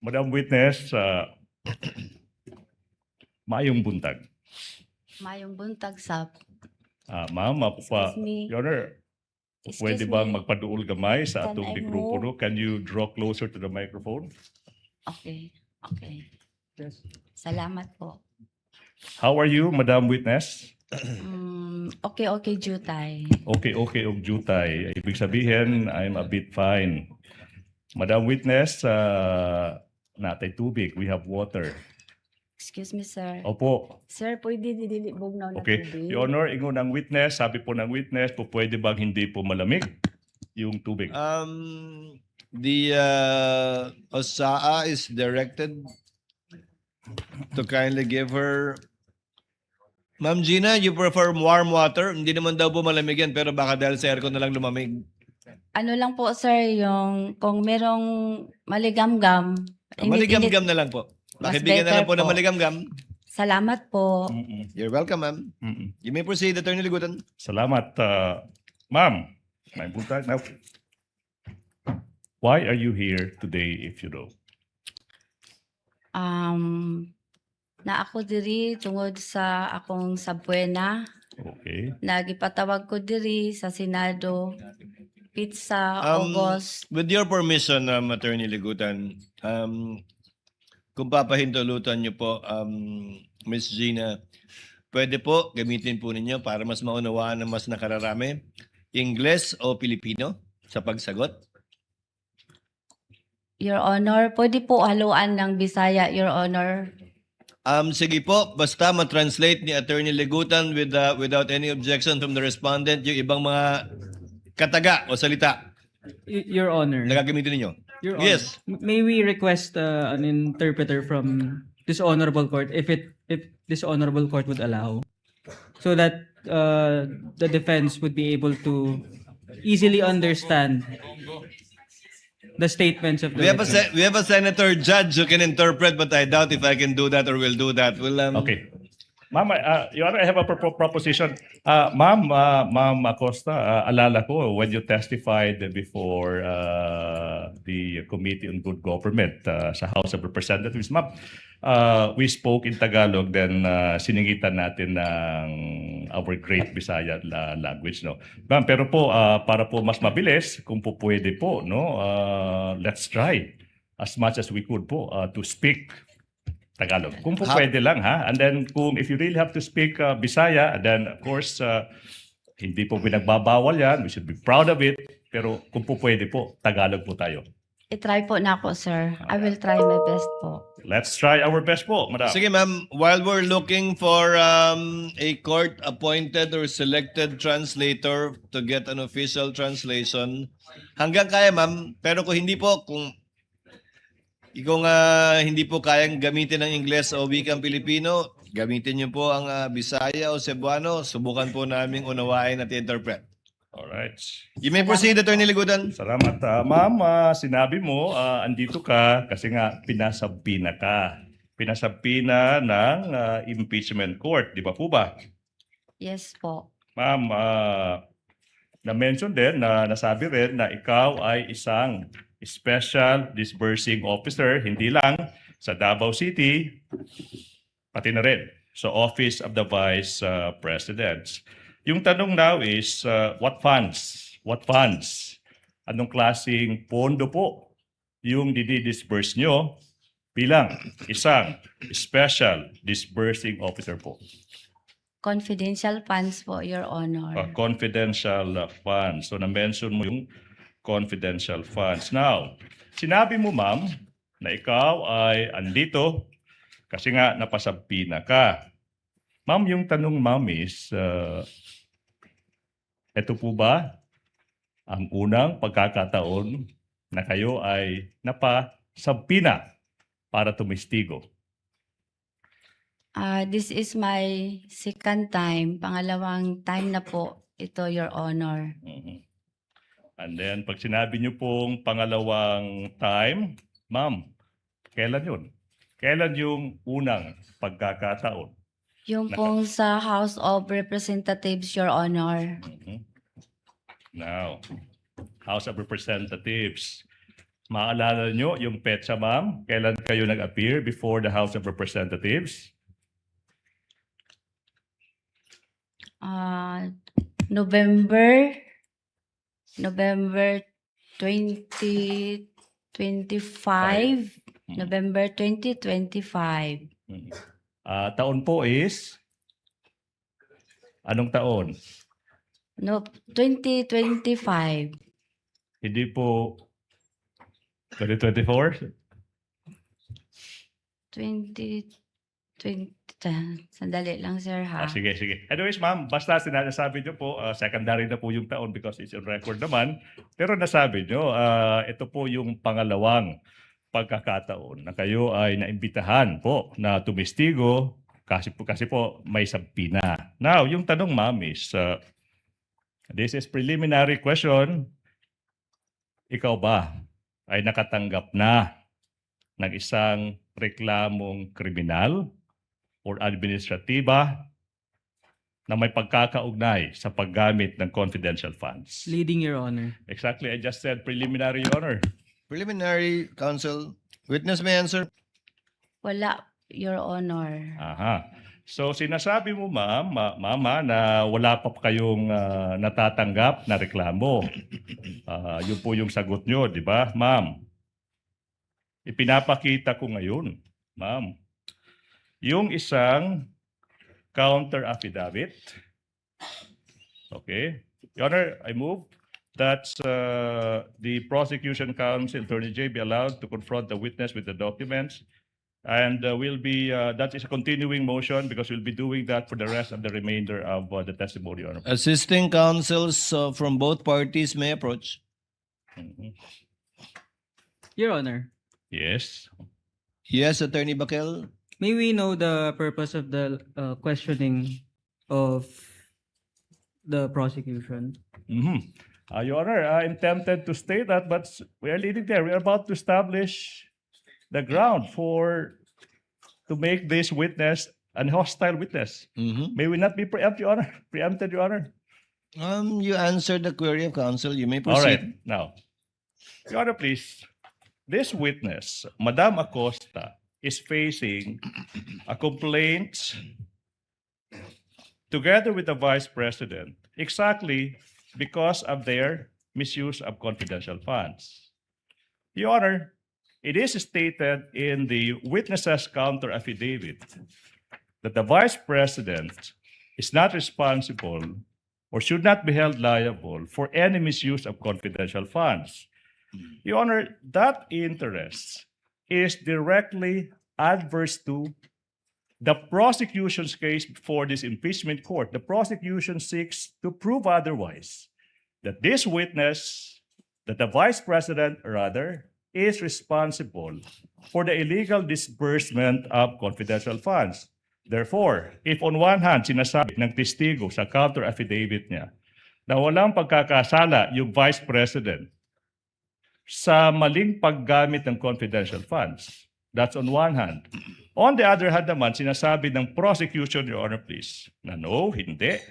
Madam Witness, maayong buntag. Mayong buntag sa... Ma'am, Excuse me. Your Honor, pwede Excuse bang me. magpaduol gamay sa Can atong I mikropono? move? Can you draw closer to the microphone? Okay. Okay. Salamat po. How are you, Madam Witness? Okay, okay, Jutay. Okay, og jutay. Ibig sabihin, I'm a bit fine. Madam Witness, natay tubig. We have water. Excuse me, sir. Opo. Sir, pwede didilibog na Okay. tubig? Your Honor, ingon ng witness, sabi po ng witness, po pwede bang hindi po malamig yung tubig? The OSAA is directed to kindly give her. Ma'am Gina, you prefer warm water? Hindi naman daw po malamig yan, pero baka dahil sa aircon na lang lumamig. Ano lang po, sir, yung kung merong maligamgam, Maligam-gam na lang po. Mas Pakibigyan na lang po better ng po. maligam-gam. Salamat po. Mm-mm. You're welcome, ma'am. Mm-mm. You may proceed, Attorney Ligutan. Salamat. Ma'am, may buntag na. Why are you here today if you know? Na ako diri tungod sa akong sabuena. Okay. Nagipatawag ko diri sa Senado. Pizza, August. With your permission, Attorney Ligutan, kung papahintulutan niyo po, Ms. Gina, pwede po gamitin po ninyo para mas maunawaan ng mas nakararami, Ingles o Pilipino sa pagsagot? Your Honor, pwede po haluan ng Bisaya, Your Honor. Sige po, basta ma-translate ni Attorney Ligutan without any objection from the respondent yung ibang mga kataga o salita Your Honor. na gagamitin ninyo. Your Honor. Yes. May we request an interpreter from this honorable court if this honorable court would allow, so that the defense would be able to easily understand the statements of the We have witness. we have a senator judge who can interpret, but I doubt if I can do that or will do that. Okay. Ma'am, Your Honor, I have a proposition. Ma'am Acosta, alala ko when you testified before the Committee on Good Government sa House of Representatives, ma'am, we spoke in Tagalog, then siningitan natin ng our great Bisaya language, no? Ma'am, pero po, para po mas mabilis, kung po pwede po, no, let's try as much as we could po to speak Tagalog. Kung po pwede lang, ha? And then, if you really have to speak Bisaya, then of course, hindi po pinagbabawal yan. We should be proud of it. Pero kung po pwede po, Tagalog po tayo. I-try po na ako, sir. I will try my best po. Let's try our best po, madam. Sige ma'am, while we're looking for a court-appointed or selected translator to get an official translation, hanggang kaya ma'am, pero kung hindi po, kung hindi po kayang gamitin ng Ingles o wikang Pilipino, gamitin niyo po ang Bisaya o Cebuano, subukan po naming unawain at interpret. Alright. You may proceed, Attorney Ligutan. Salamat. Ma'am, sinabi mo, andito ka kasi nga pinasabina ka. Pinasabina ng impeachment court. Di ba po ba? Yes po. Ma'am, na-mention din, nasabi rin na ikaw ay isang special disbursing officer, hindi lang sa Davao City, pati na rin sa Office of the Vice President. Yung tanong now is, what funds? What funds? Anong klaseng pondo po yung didi-disburse nyo bilang isang special disbursing officer po? Confidential funds po, Your Honor. Confidential funds. So na-mention mo yung confidential funds. Now, sinabi mo ma'am na ikaw ay andito kasi nga napasabpina ka. Ma'am, yung tanong ma'am is, ito po ba ang unang pagkakataon na kayo ay napasabpina para tumistigo? This is my second time. Pangalawang time na po ito, Your Honor. Mhm. And then, pag sinabi niyo pong pangalawang time, ma'am, kailan yun? Kailan yung unang pagkakataon? Yung pong sa House of Representatives, Your Honor. Mhm. Now, House of Representatives. Maalala nyo yung petsa, ma'am? Kailan kayo nag-appear before the House of Representatives? November 2025. November 2025. Taon po is? Anong taon? No, 2025. Hindi po 2024? 2020. Sandali lang, sir, ha? Sige, sige. Anyways, ma'am, basta sinasabi nyo po, secondary na po yung taon because it's on record naman. Pero nasabi nyo, ito po yung pangalawang pagkakataon na kayo ay naimbitahan po na tumistigo kasi po may sabpina. Now, yung tanong, ma'am, is this is preliminary question. Ikaw ba ay nakatanggap na ng isang reklamong kriminal or administratiba na may pagkakaugnay sa paggamit ng confidential funds? Leading, Your Honor. Exactly, I just said preliminary, Your Honor. Preliminary, counsel. Witness may answer. Wala, Your Honor. Aha. So sinasabi mo, ma'am, mama, na wala pa kayong natatanggap na reklamo. Yun po yung sagot nyo, di ba, ma'am? Ipinapakita ko ngayon, ma'am, yung isang counter affidavit. Okay. Your Honor, I move that the prosecution counsel, Attorney J, be allowed to confront the witness with the documents. And that is a continuing motion because we'll be doing that for the rest of the remainder of the testimony, Your Honor. Assisting counsels from both parties may approach. Mhm. Your Honor, Yes. Yes, Attorney Bakel. may we know the purpose of the questioning of the prosecution? Mhm. Your Honor, I'm tempted to state that, but we are leading there. We are about to establish the ground to make this witness an hostile witness. May we not be preempted, Your Honor? You answered the query of counsel. You may All right. proceed. Now, Your Honor, please. This witness, Madam Acosta, is facing a complaint together with the Vice President exactly because of their misuse of confidential funds. Your Honor, it is stated in the witness's counter affidavit that the Vice President is not responsible or should not be held liable for any misuse of confidential funds. Your Honor, that interest is directly adverse to the prosecution's case before this impeachment court. The prosecution seeks to prove otherwise, that this witness, that the Vice President rather, is responsible for the illegal disbursement of confidential funds. Therefore, if on one hand, sinasabi ng testigo sa counter affidavit niya na walang pagkakasala yung Vice President sa maling paggamit ng confidential funds, that's on one hand. On the other hand naman, sinasabi ng prosecution, Your Honor, please, na no, hindi.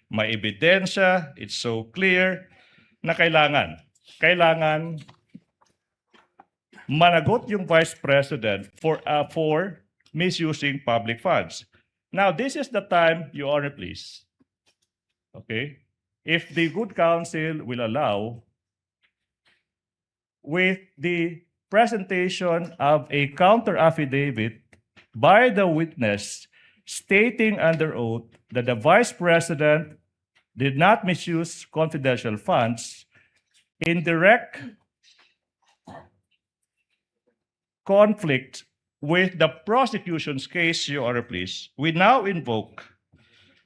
May ebidensya, it's so clear na kailangan managot yung Vice President for misusing public funds. Now, this is the time, Your Honor, please. Okay? If the good counsel will allow, with the presentation of a counter affidavit by the witness stating under oath that the Vice President did not misuse confidential funds in direct conflict with the prosecution's case, Your Honor, please, we now invoke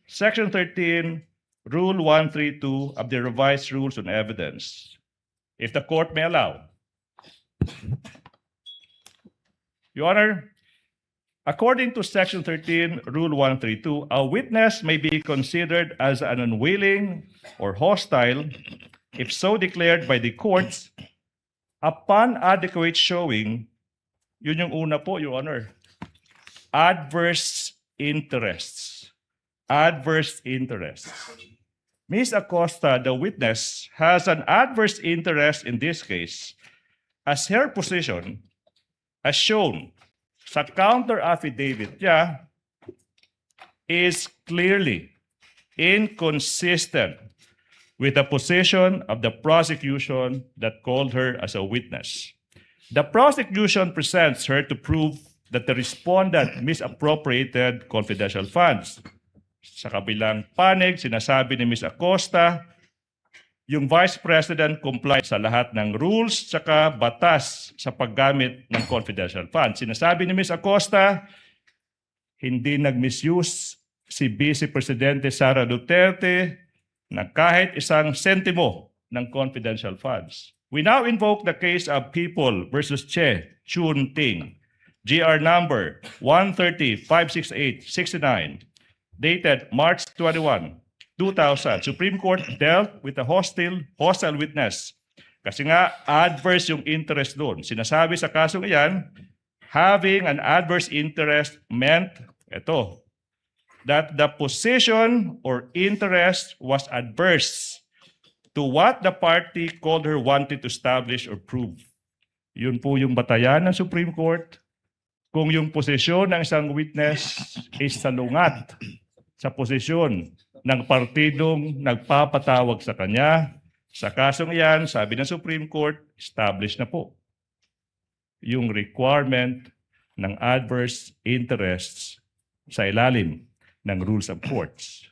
Section 13, Rule 132 of the Revised Rules on Evidence. If the court may allow. Your Honor, according to Section 13, Rule 132, a witness may be considered as an unwilling or hostile if so declared by the courts upon adequate showing. Yun yung una po, Your Honor. Adverse interests. Adverse interests. Ms. Acosta, the witness, has an adverse interest in this case as her position, as shown sa counter affidavit niya, is clearly inconsistent with the position of the prosecution that called her as a witness. The prosecution presents her to prove that the respondent misappropriated confidential funds. Sa kabilang panig, sinasabi ni Ms. Acosta, yung Vice President complied sa lahat ng rules tsaka batas sa paggamit ng confidential funds. Sinasabi ni Ms. Acosta, hindi nag-misuse si Vice Presidente Sara Duterte na kahit isang sentimo ng confidential funds. We now invoke the case of People versus Che Chun Ting, GR number 130-568-69, dated March 21, 2000. Supreme Court dealt with a hostile witness. Kasi nga, adverse yung interest doon. Sinasabi sa kasong iyan, having an adverse interest meant, that the position or interest was adverse to what the party called her wanted to establish or prove. Yun po yung batayan ng Supreme Court. Kung yung posisyon ng isang witness is salungat sa posisyon ng partidong nagpapatawag sa kanya, sa kasong iyan, sabi ng Supreme Court, established na po yung requirement ng adverse interests sa ilalim ng rules of courts.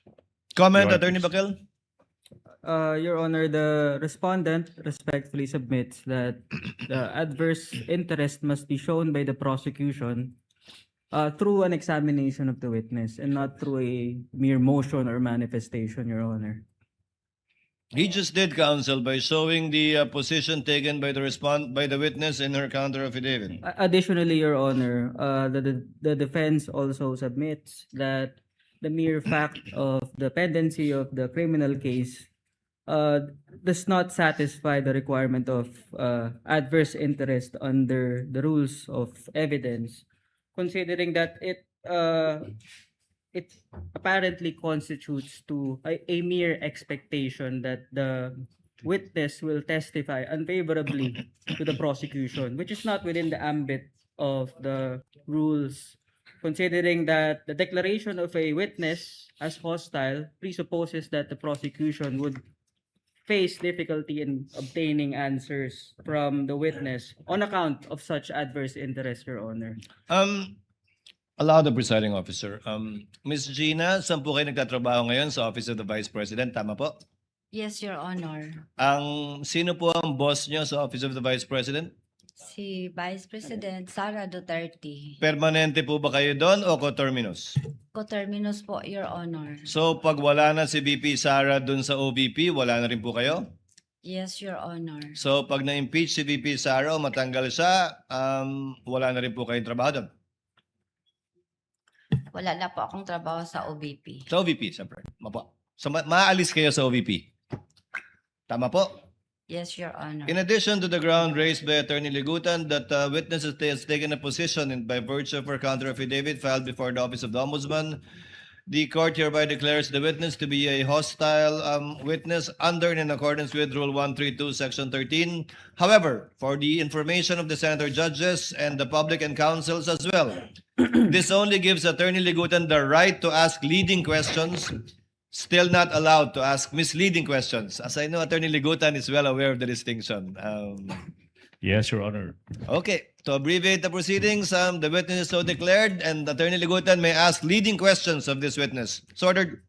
Comment, Your Attorney Honor. Bakel? Your Honor, the respondent respectfully submits that the adverse interest must be shown by the prosecution through an examination of the witness and not through a mere motion or manifestation, Your Honor. He just did, counsel, by showing the position taken by the witness in her counter affidavit. Additionally, Your Honor, the defense also submits that the mere fact of the pendency of the criminal case does not satisfy the requirement of adverse interest under the rules of evidence, considering that it apparently constitutes to a mere expectation that the witness will testify unfavorably to the prosecution, which is not within the ambit of the rules, considering that the declaration of a witness as hostile presupposes that the prosecution would face difficulty in obtaining answers from the witness on account of such adverse interest, Your Honor. Allow the presiding officer. Ms. Gina, saan po kayo nagtatrabaho ngayon sa Office of the Vice President? Tama po? Yes, Your Honor. Sino po ang boss nyo sa Office of the Vice President? Si Vice President Sara Duterte. Permanente po ba kayo doon o coterminous? Coterminous po, Your Honor. So pag wala na si VP Sara doon sa OVP, wala na rin po kayo? Yes, Your Honor. So pag na-impeach si VP Sara o matanggal siya, wala na rin po kayong trabaho doon? Wala na po akong trabaho sa OVP. Sa OVP, siyempre. Mapo. So maalis kayo sa OVP? Tama po? Yes, Your Honor. In addition to the ground raised by Attorney Ligutan that witness has taken a position by virtue of her counter affidavit filed before the Office of the Ombudsman, the court hereby declares the witness to be a hostile witness under and in accordance with Rule 132, Section 13. However, for the information of the senator judges and the public and councils as well, this only gives Attorney Ligutan the right to ask leading questions, still not allowed to ask misleading questions. As I know, Attorney Ligutan is well aware of the distinction. Yes, Your Honor. Okay, to abbreviate the proceedings, the witness is so declared and Attorney Ligutan may ask leading questions of this witness. So ordered.